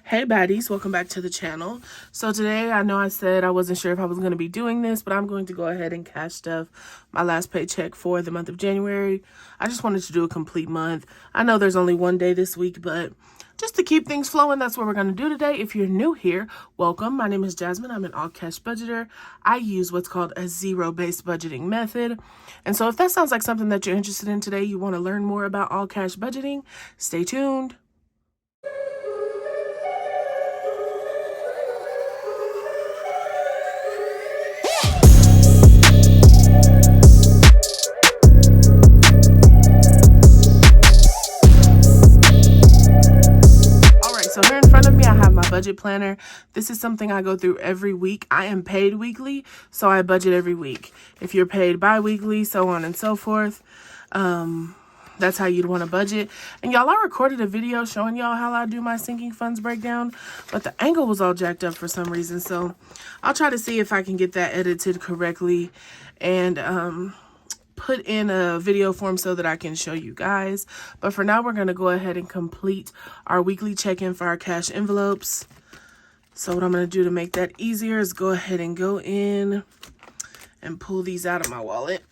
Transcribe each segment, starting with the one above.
Hey baddies, welcome back to the channel. So today, I know I said I wasn't sure if I was going to be doing this, but I'm going to go ahead and cash stuff my last paycheck for the month of January. I just wanted to do a complete month. I know there's only one day this week, but just to keep things flowing, that's what we're going to do today. If you're new here, welcome. My name is Jasmine. I'm an all cash budgeter. I use what's called a zero-based budgeting method. And so if that sounds like something that you're interested in today, you want to learn more about all cash budgeting, stay tuned. So here in front of me, I have my budget planner. This is something I go through every week. I am paid weekly, so I budget every week. If you're paid bi-weekly, so on and so forth, that's how you'd want to budget. And y'all, I recorded a video showing y'all how I do my sinking funds breakdown, but the angle was all jacked up for some reason. So I'll try to see if I can get that edited correctly and put in a video form so that I can show you guys. But for now, we're going to go ahead and complete our weekly check-in for our cash envelopes. So what I'm going to do to make that easier is go ahead and go in and pull these out of my wallet.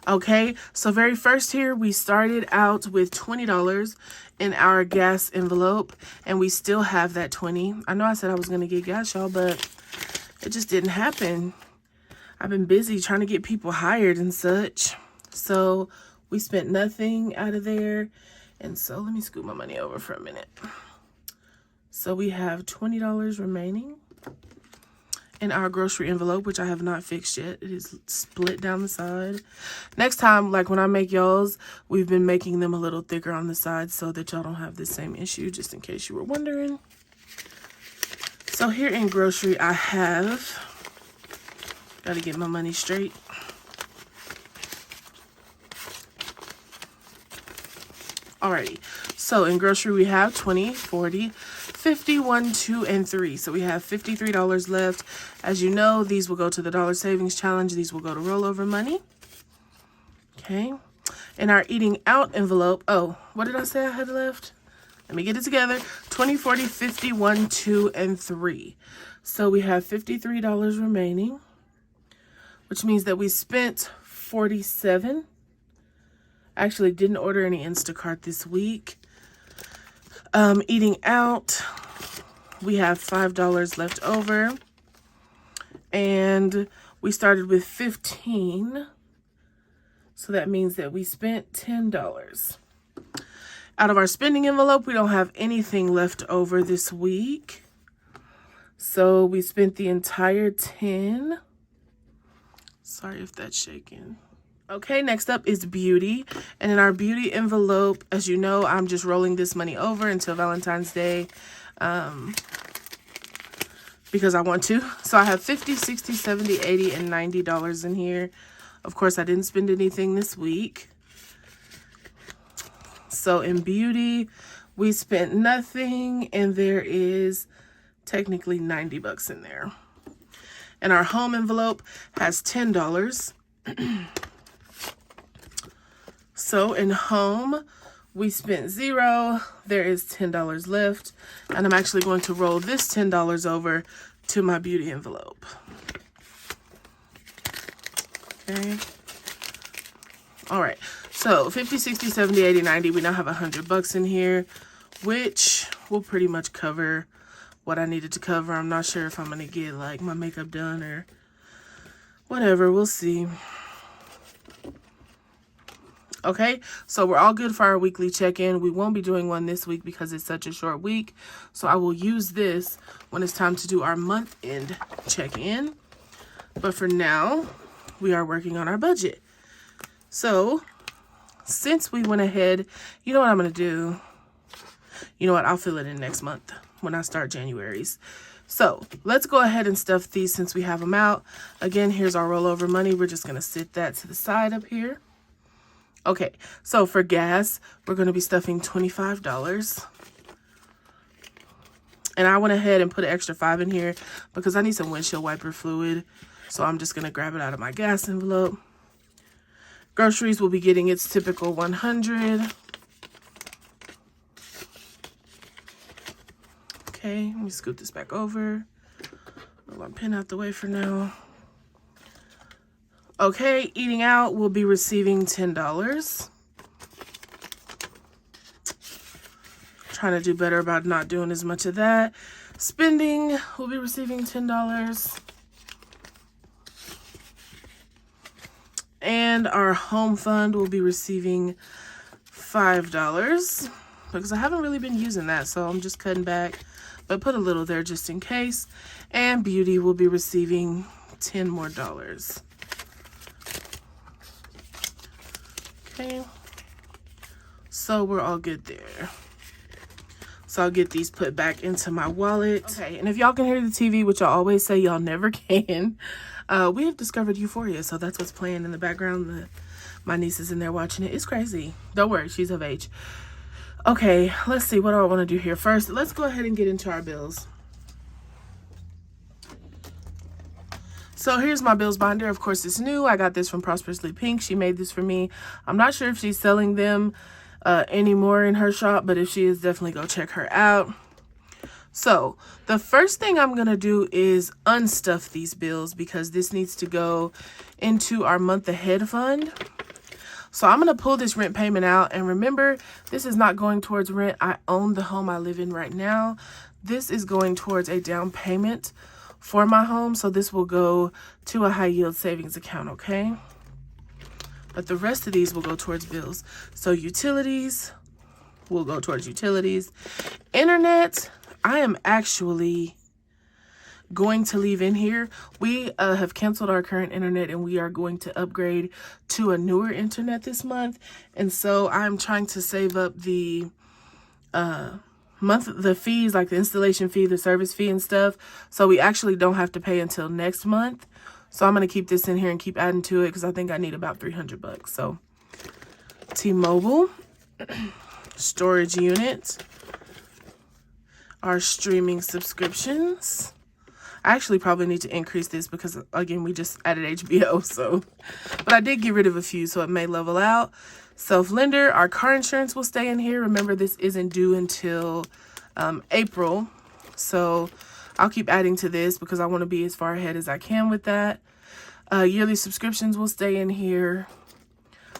Okay, so very first here, we started out with $20 in our gas envelope, and we still have that 20. I know I said I was going to get gas, y'all, but it just didn't happen. I've been busy trying to get people hired and such. So we spent nothing out of there. And so let me scoot my money over for a minute. So we have $20 remaining in our grocery envelope, which I have not fixed yet. It is split down the side. Next time, like when I make y'all's, we've been making them a little thicker on the side so that y'all don't have the same issue, just in case you were wondering. So here in grocery, I have... Gotta get my money straight. Alrighty, so in grocery we have 20, 40, 50, 1, 2, and 3. So we have $53 left. As you know, these will go to the Dollar Savings Challenge. These will go to rollover money. Okay. In our eating out envelope, oh, what did I say I had left? Let me get it together. 20, 40, 50, 1, 2, and 3. So we have $53 remaining, which means that we spent $47. Actually didn't order any Instacart this week. Eating out, we have $5 left over. And we started with 15. So that means that we spent $10. Out of our spending envelope, we don't have anything left over this week. So we spent the entire 10. Sorry if that's shaking. Okay, next up is beauty. And in our beauty envelope, as you know, I'm just rolling this money over until Valentine's Day because I want to. So I have $50, $60, $70, $80, and $90 in here. Of course, I didn't spend anything this week. So in beauty, we spent nothing, and there is technically 90 bucks in there. And our home envelope has $10. So in home, we spent $0. There is $10 left. And I'm actually going to roll this $10 over to my beauty envelope. Okay. All right. So 50, 60, 70, 80, 90. We now have 100 bucks in here, which will pretty much cover what I needed to cover. I'm not sure if I'm going to get like my makeup done or whatever. We'll see. Okay, so we're all good for our weekly check-in. We won't be doing one this week because it's such a short week. So I will use this when it's time to do our month-end check-in. But for now, we are working on our budget. So since we went ahead, you know what I'm going to do? You know what? I'll fill it in next month when I start January's. So let's go ahead and stuff these since we have them out. Again, here's our rollover money. We're just going to sit that to the side up here. Okay, so for gas, we're going to be stuffing $25. And I went ahead and put an extra $5 in here because I need some windshield wiper fluid. So I'm just going to grab it out of my gas envelope. Groceries will be getting its typical $100. Okay, let me scoot this back over. Move my pen out the way for now. Okay, eating out will be receiving $10. Trying to do better about not doing as much of that. Spending will be receiving $10. And our home fund will be receiving $5 because I haven't really been using that, so I'm just cutting back, but put a little there just in case. And beauty will be receiving $10 more. Okay, so we're all good there. So I'll get these put back into my wallet. Okay, and if y'all can hear the TV, which I always say y'all never can, we have discovered Euphoria, so that's what's playing in the background. My niece is in there watching it. It's crazy. Don't worry, she's of age. Okay, let's see. What do I want to do here? First, let's go ahead and get into our bills. So here's my bills binder. Of course, it's new. I got this from Prosperously Pink. She made this for me. I'm not sure if she's selling them anymore in her shop, but if she is, definitely go check her out. So the first thing I'm going to do is unstuff these bills because this needs to go into our month ahead fund. So I'm going to pull this rent payment out. And remember, this is not going towards rent. I own the home I live in right now. This is going towards a down payment for my home. So this will go to a high yield savings account, okay? But the rest of these will go towards bills. So utilities will go towards utilities. Internet, I am actually going to leave in here. We have canceled our current internet and we are going to upgrade to a newer internet this month. And so I'm trying to save up the the fees, like the installation fee, the service fee and stuff. So we actually don't have to pay until next month. So I'm going to keep this in here and keep adding to it because I think I need about $300. So T-Mobile, storage unit, our streaming subscriptions. I actually probably need to increase this because, again, we just added HBO. So, but I did get rid of a few, so it may level out. Self-lender, our car insurance will stay in here. Remember, this isn't due until April. So I'll keep adding to this because I want to be as far ahead as I can with that. Yearly subscriptions will stay in here.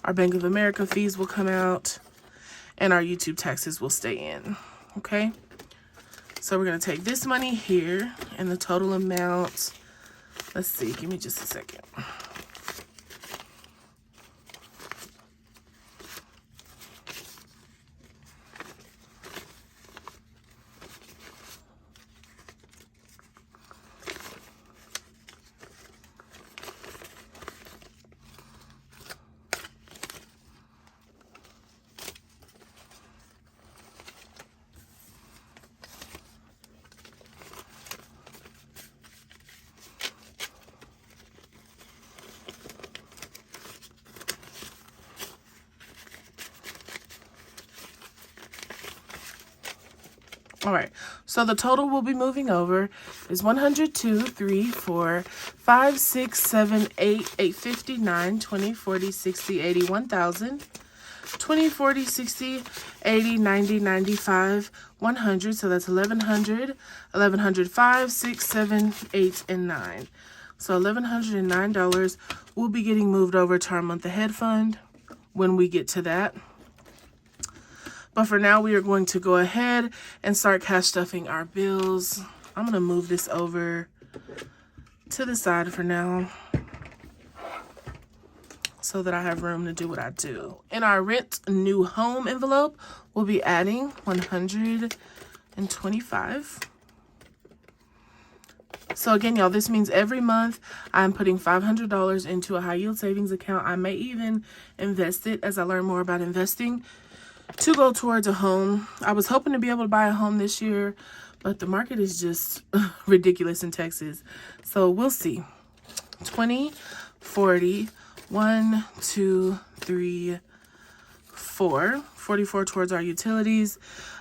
Our Bank of America fees will come out. And our YouTube taxes will stay in. Okay? So we're going to take this money here and the total amount. Let's see. Give me just a second. All right, so the total we'll be moving over is 100, 2, 3, 4, 5, 6, 7, 8, 8, 50, 9, 20, 40, 60, 80, 1,000, 20, 40, 60, 80, 90, 95, 100. So that's 1,100, 1,105, 6, 7, 8, and 9. So $1,109 will be getting moved over to our month ahead fund when we get to that. But for now, we are going to go ahead and start cash stuffing our bills. I'm going to move this over to the side for now so that I have room to do what I do. In our rent new home envelope, we'll be adding $125. So again, y'all, this means every month I'm putting $500 into a high yield savings account. I may even invest it as I learn more about investing to go towards a home. I was hoping to be able to buy a home this year, but the market is just ridiculous in Texas. So we'll see. 20, 40, 1, 2, 3, 4. 44 towards our utilities.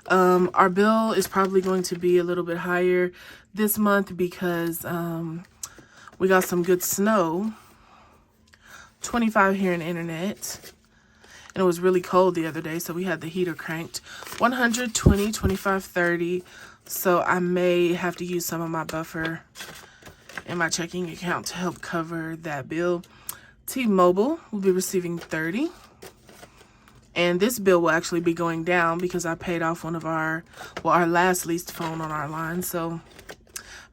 Our bill is probably going to be a little bit higher this month because we got some good snow. 25 here in internet. And it was really cold the other day, so we had the heater cranked. 120, 25, 30. So I may have to use some of my buffer in my checking account to help cover that bill. T-Mobile will be receiving 30. And this bill will actually be going down because I paid off one of our last leased phone on our line. So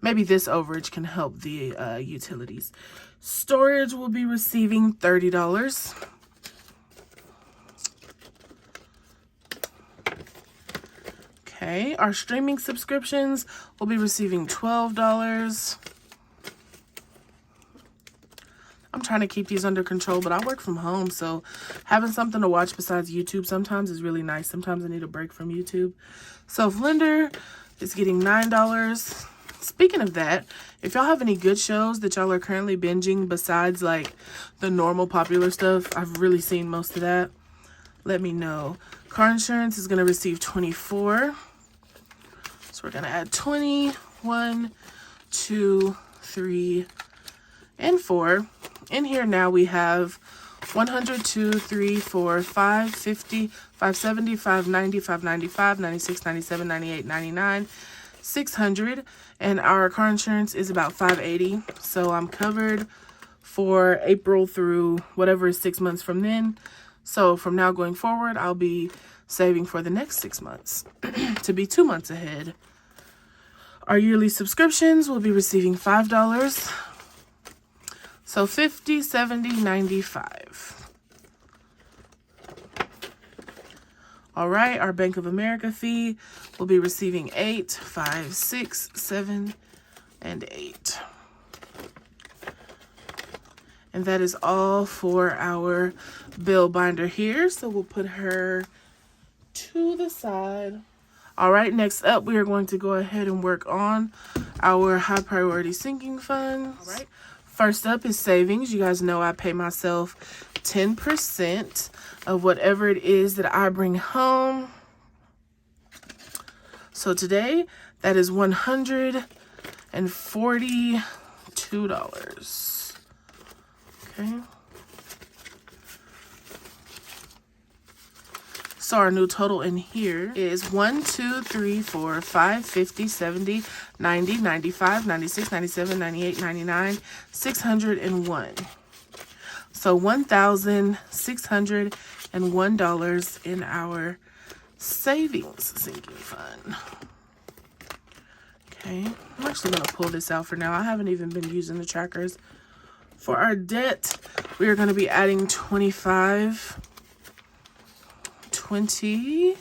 maybe this overage can help the utilities. Storage will be receiving $30. Okay, our streaming subscriptions will be receiving $12. I'm trying to keep these under control, but I work from home, so having something to watch besides YouTube sometimes is really nice. Sometimes I need a break from YouTube. Self-Lender is getting $9. Speaking of that, if y'all have any good shows that y'all are currently binging besides like the normal popular stuff, I've really seen most of that, let me know. Car insurance is going to receive 24. So we're going to add 20, 1, 2, 3, and 4. In here now we have 100, 2, 3, 4, 5, 50, 570, 590, 595, 96, 97, 98, 99, 600. And our car insurance is about 580. So I'm covered for April through whatever is 6 months from then. So from now going forward, I'll be saving for the next 6 months to be 2 months ahead. Our yearly subscriptions will be receiving $5. So 50, 70, 95. All right, our Bank of America fee will be receiving 8, 5, 6, 7, and 8. And that is all for our bill binder here. So we'll put her to the side. All right, next up, we are going to go ahead and work on our high priority sinking funds. All right. First up is savings. You guys know I pay myself 10% of whatever it is that I bring home. So today, that is $142. Okay. So our new total in here is 1, 2, 3, 4, 5, 50, 70, 90, 95, 96, 97, 98, 99, 601. So $1,601 in our savings sinking fund. Okay, I'm actually going to pull this out for now. I haven't even been using the trackers. For our debt, we are going to be adding 25, 20,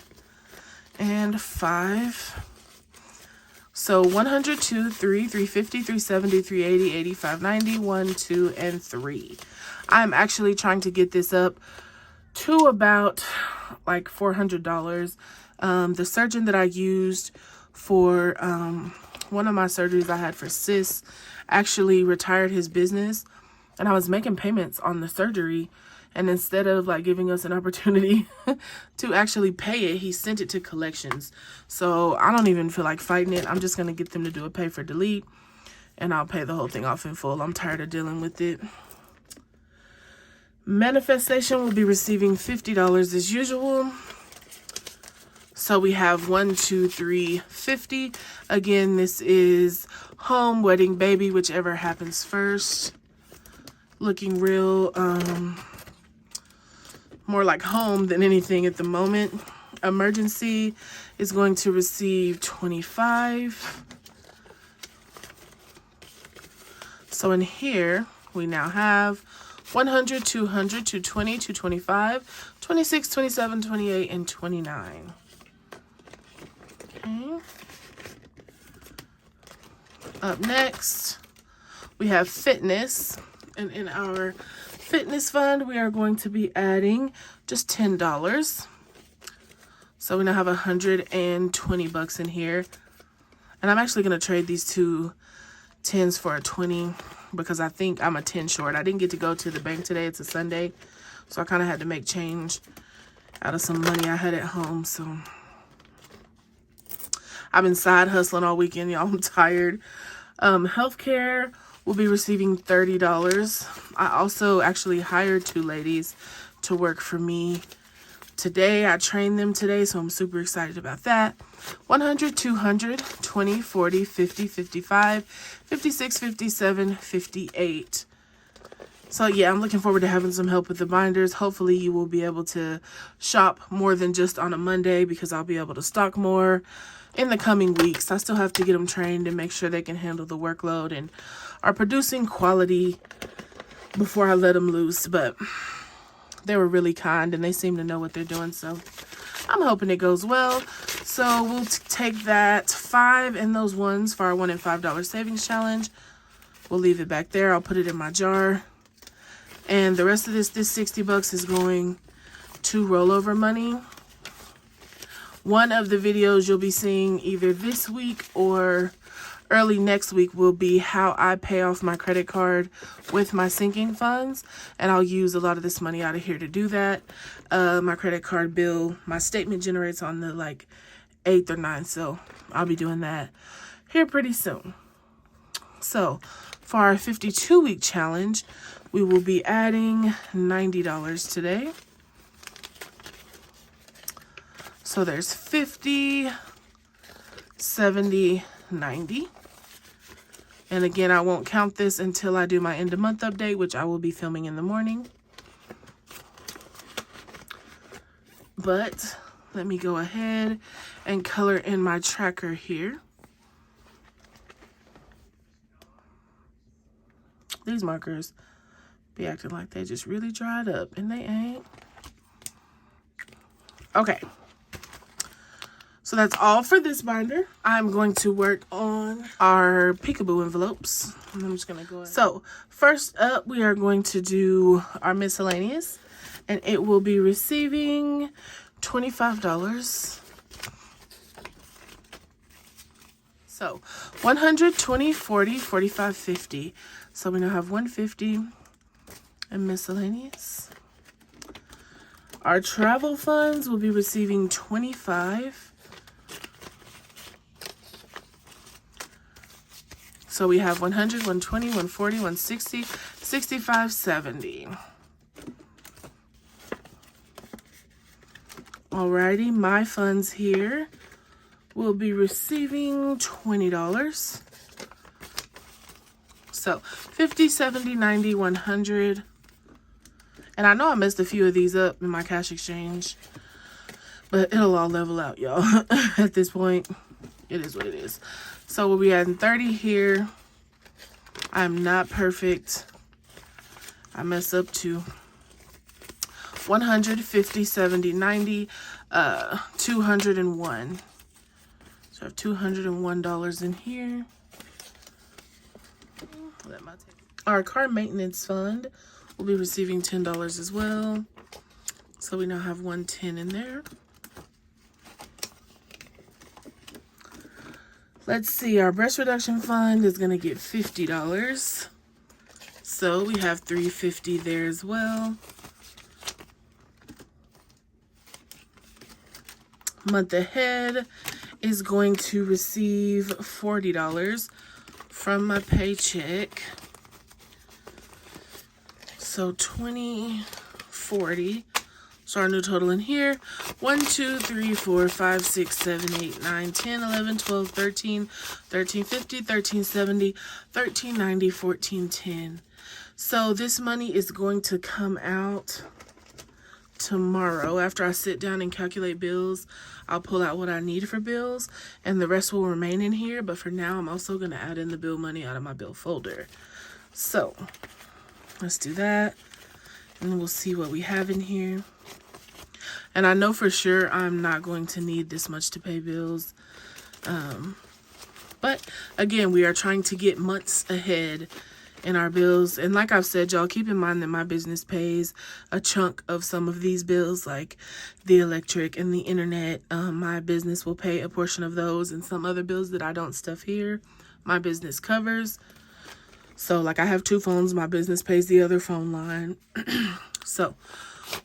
and 5. So 102, 3, 350, 370, 380, 85, 90, 1, 2, and 3. I'm actually trying to get this up to about like $400. The surgeon that I used for one of my surgeries I had for cysts actually retired his business, and I was making payments on the surgery, and instead of like giving us an opportunity to actually pay it, he sent it to collections. So I don't even feel like fighting it. I'm just going to get them to do a pay for delete, and I'll pay the whole thing off in full. I'm tired of dealing with it. Manifestation will be receiving $50 as usual. So we have 1, 2, 3, 50. Again, this is home, wedding, baby, whichever happens first. Looking real more like home than anything at the moment. Emergency is going to receive 25. So in here, we now have 100, 200, 220, 225, 26, 27, 28, and 29. Okay. Up next, we have fitness. And in our fitness fund, we are going to be adding just $10. So we now have $120 in here. And I'm actually going to trade these two 10s for a 20 because I think I'm a 10 short. I didn't get to go to the bank today. It's a Sunday. So I kind of had to make change out of some money I had at home. So I've been side hustling all weekend, y'all. I'm tired. Healthcare will be receiving $30. I also actually hired 2 ladies to work for me today. I trained them today, so I'm super excited about that. 100, 200, 20, 40, 50, 55, 56, 57, 58. So yeah, I'm looking forward to having some help with the binders. Hopefully you will be able to shop more than just on a Monday, because I'll be able to stock more in the coming weeks. I still have to get them trained and make sure they can handle the workload and are producing quality before I let them loose. But they were really kind and they seem to know what they're doing, so I'm hoping it goes well. So we'll take that 5 and those ones for our $1 and $5 savings challenge. We'll leave it back there. I'll put it in my jar. And the rest of this $60 is going to rollover money. One of the videos you'll be seeing either this week or early next week will be how I pay off my credit card with my sinking funds. And I'll use a lot of this money out of here to do that. My credit card bill, my statement generates on the 8th or 9th. So I'll be doing that here pretty soon. So for our 52-week challenge, we will be adding $90 today. So there's 50, 70, 90. And again, I won't count this until I do my end of month update, which I will be filming in the morning. But let me go ahead and color in my tracker here. These markers be acting like they just really dried up, and they ain't. Okay. So that's all for this binder. I'm going to work on our peekaboo envelopes. And I'm just going to go ahead. So first up, we are going to do our miscellaneous, and it will be receiving $25. So 120, 40, 45, 50. So we now have 150 and miscellaneous. Our travel funds will be receiving 25. So we have 100, 120, 140, 160, 65, 70. Alrighty, my funds here will be receiving $20. So 50, 70, 90, 100. And I know I messed a few of these up in my cash exchange, but it'll all level out, y'all. At this point, it is what it is. So we'll be adding 30 here. I'm not perfect. I mess up too. 100, 50, 70, 90, 201. So I have $201 in here. Our car maintenance fund will be receiving $10 as well. So we now have 110 in there. Let's see, our breast reduction fund is going to get $50. So we have $350 there as well. Month ahead is going to receive $40 from my paycheck. So 20, 40. So our new total in here, 1, 2, 3, 4, 5, 6, 7, 8, 9, 10, 11, 12, 13, 13, 50, 13, 70, 13, 90, 14, 10. So this money is going to come out tomorrow. After I sit down and calculate bills, I'll pull out what I need for bills, and the rest will remain in here. But for now, I'm also going to add in the bill money out of my bill folder. So let's do that, and we'll see what we have in here. And I know for sure I'm not going to need this much to pay bills. But again, we are trying to get months ahead in our bills. And like I've said, y'all, keep in mind that my business pays a chunk of some of these bills, like the electric and the internet. My business will pay a portion of those, and some other bills that I don't stuff here, my business covers. So like I have 2 phones, my business pays the other phone line. So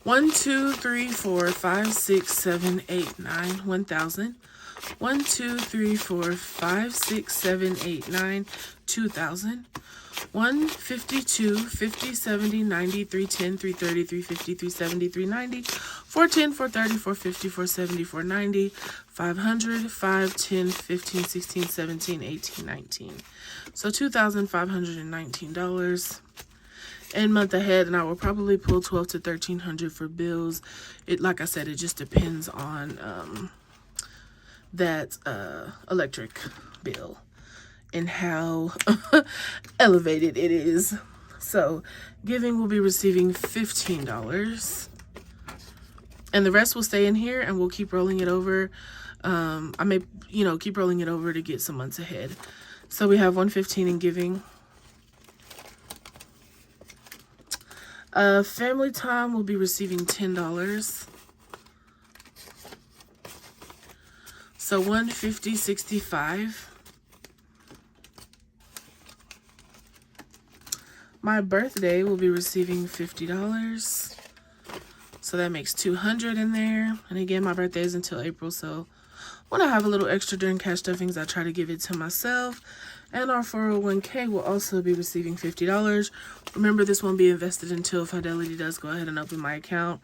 1, 2, 3, 4, 5, 6, 7, 8, 9, 1,000. 1, 2, 3, 4, 5, 6, 7, 8, 9, 2,000. 1, 52, 50, 70, 90, 310, 330, 350, 370, 390, 410, 430, 450, 470, 490, 500, 5, 10, 15, 16, 17, 18, 19. So $2,519. And month ahead, and I will probably pull 12 to 1,300 for bills. It, like I said, it just depends on that electric bill and how elevated it is. So giving will be receiving $15, and the rest will stay in here, and we'll keep rolling it over. I may, keep rolling it over to get some months ahead. So we have $115 in giving. Family time will be receiving $10. So $150, $65. My birthday will be receiving $50. So that makes $200 in there. And again, my birthday is until April, so when I have a little extra during cash stuffings, I try to give it to myself. And our 401k will also be receiving $50. Remember, this won't be invested until Fidelity does go ahead and open my account.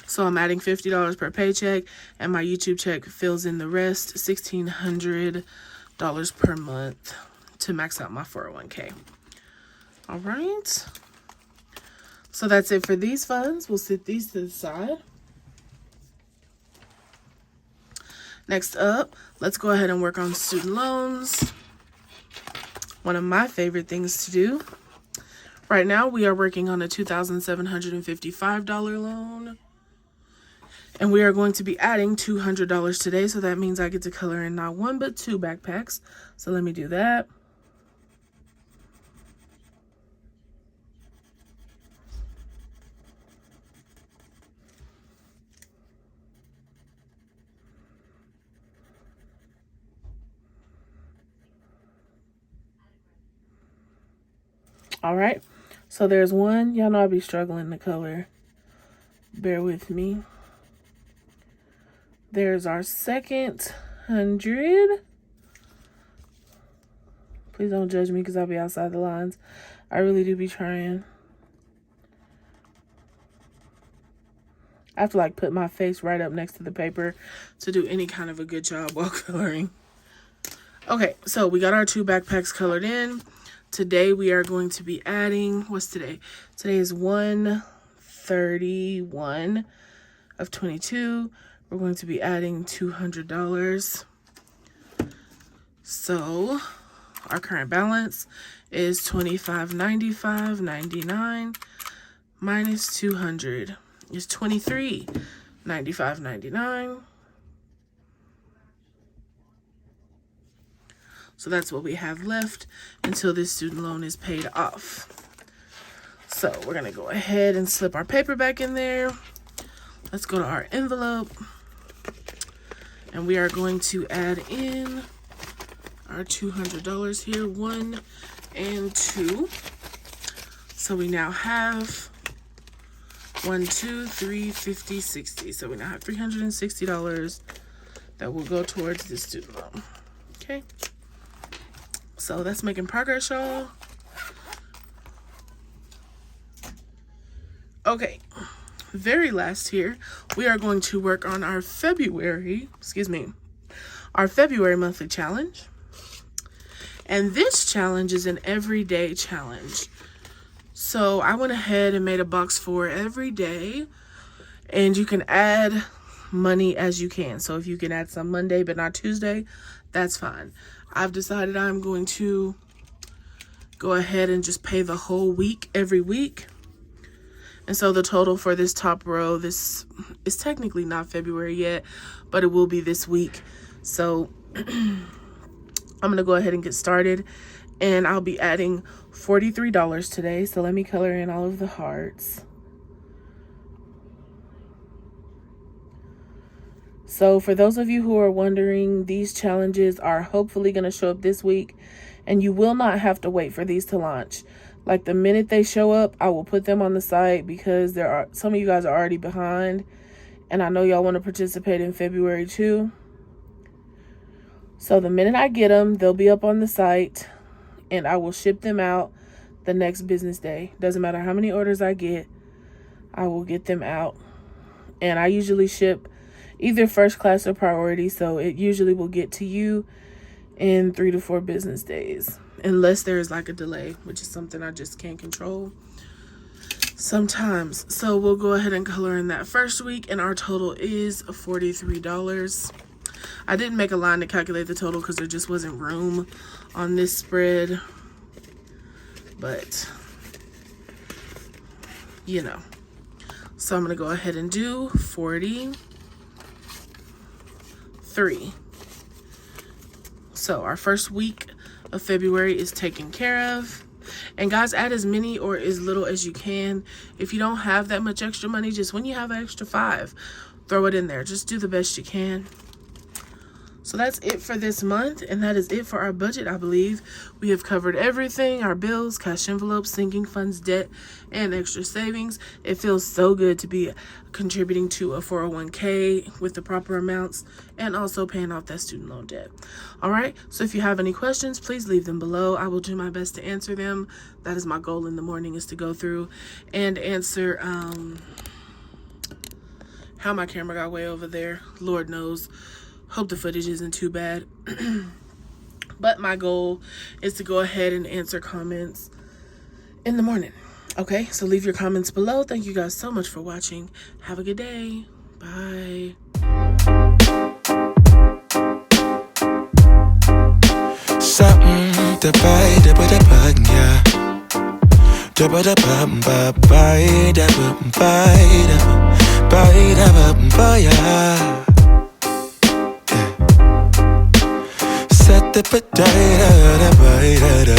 So I'm adding $50 per paycheck, and my YouTube check fills in the rest, $1,600 per month to max out my 401k. All right. So that's it for these funds. We'll set these to the side. Next up, let's go ahead and work on student loans. One of my favorite things to do. Right now, we are working on a $2,755 loan. And we are going to be adding $200 today. So that means I get to color in not one, but two backpacks. So let me do that. All right, so there's one. Y'all know I'll be struggling to color. Bear with me. There's our second 100. Please don't judge me because I'll be outside the lines. I really do be trying. I have to like put my face right up next to the paper to do any kind of a good job while coloring. Okay, so we got our two backpacks colored in. Today we are going to be adding, what's today? Today is 1/31 of 22. We're going to be adding $200. So our current balance is $25.95.99 minus 200 is $23.95.99. So that's what we have left until this student loan is paid off. So we're going to go ahead and slip our paper back in there. Let's go to our envelope. And we are going to add in our $200 here, 1 and 2. So we now have 1, 2, 3, 50, 60. So we now have $360 that will go towards this student loan. Okay. So that's making progress, y'all. Okay, very last here, we are going to work on our February monthly challenge. And this challenge is an everyday challenge. So I went ahead and made a box for every day, and you can add money as you can. So if you can add some Monday but not Tuesday, that's fine. I've decided I'm going to go ahead and just pay the whole week every week. And so the total for this top row, this is technically not February yet, but it will be this week. So I'm going to go ahead and get started, and I'll be adding $43 today. So let me color in all of the hearts. So for those of you who are wondering, these challenges are hopefully going to show up this week, and you will not have to wait for these to launch. Like the minute they show up, I will put them on the site because there are some of you guys are already behind, and I know y'all want to participate in February too. So the minute I get them, they'll be up on the site and I will ship them out the next business day. Doesn't matter how many orders I get, I will get them out. And I usually ship either first class or priority, so it usually will get to you in 3 to 4 business days, unless there is like a delay, which is something I just can't control sometimes. So we'll go ahead and color in that first week, and our total is $43. I didn't make a line to calculate the total because there just wasn't room on this spread, but you know. So I'm going to go ahead and do 43. So our first week of February is taken care of. And guys, add as many or as little as you can. If you don't have that much extra money, just when you have an extra 5, throw it in there. Just do the best you can. So that's it for this month, and that is it for our budget. I believe we have covered everything: our bills, cash envelopes, sinking funds, debt, and extra savings. It feels so good to be contributing to a 401k with the proper amounts and also paying off that student loan debt. All right, so if you have any questions, please leave them below. I will do my best to answer them. That is my goal in the morning, is to go through and answer. How my camera got way over there, Lord knows. Hope the footage isn't too bad. But my goal is to go ahead and answer comments in the morning. Okay, so leave your comments below. Thank you guys so much for watching. Have a good day. Bye. Something to buy, da ba da ba, yeah. Da ba da ba ba ba, da ba ba da ba, yeah. Set the potato, da ba da da.